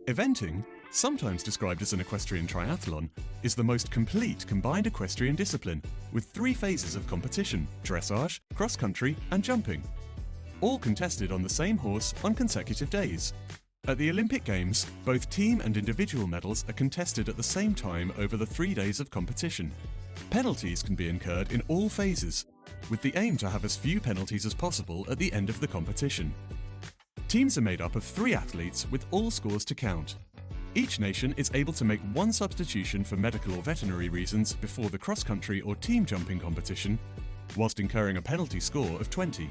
Eventing, sometimes described as an equestrian triathlon, is the most complete combined equestrian discipline with 3 phases of competition: dressage, cross-country and jumping, all contested on the same horse on consecutive days. At the Olympic Games, both team and individual medals are contested at the same time over the 3 days of competition. Penalties can be incurred in all phases, with the aim to have as few penalties as possible at the end of the competition. Teams are made up of 3 athletes with all scores to count. Each nation is able to make 1 substitution for medical or veterinary reasons before the cross-country or team jumping competition, whilst incurring a penalty score of 20.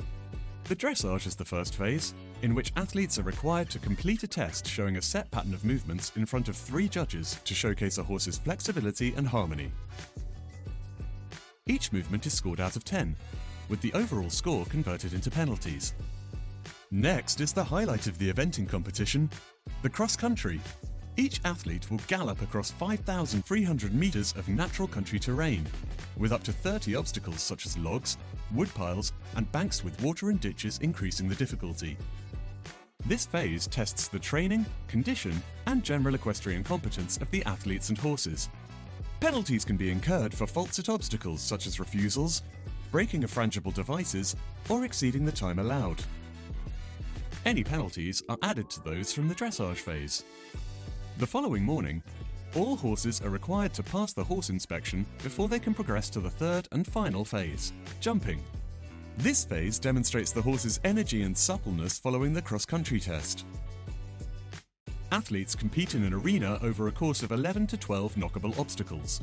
The dressage is the first phase, in which athletes are required to complete a test showing a set pattern of movements in front of 3 judges to showcase a horse's flexibility and harmony. Each movement is scored out of 10, with the overall score converted into penalties. Next is the highlight of the eventing competition, the cross-country. Each athlete will gallop across 5,300 meters of natural country terrain, with up to 30 obstacles such as logs, wood piles, and banks with water and ditches increasing the difficulty. This phase tests the training, condition, and general equestrian competence of the athletes and horses. Penalties can be incurred for faults at obstacles such as refusals, breaking of frangible devices, or exceeding the time allowed. Any penalties are added to those from the dressage phase. The following morning, all horses are required to pass the horse inspection before they can progress to the 3rd and final phase, jumping. This phase demonstrates the horse's energy and suppleness following the cross-country test. Athletes compete in an arena over a course of 11 to 12 knockable obstacles.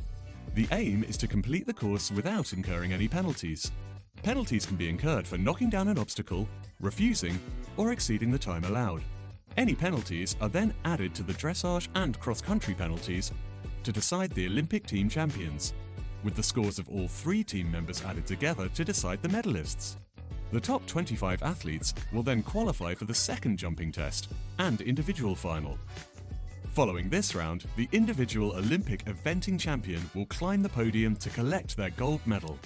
The aim is to complete the course without incurring any penalties. Penalties can be incurred for knocking down an obstacle, refusing, or exceeding the time allowed. Any penalties are then added to the dressage and cross-country penalties to decide the Olympic team champions, with the scores of all 3 team members added together to decide the medalists. The top 25 athletes will then qualify for the 2nd jumping test and individual final. Following this round, the individual Olympic eventing champion will climb the podium to collect their gold medal.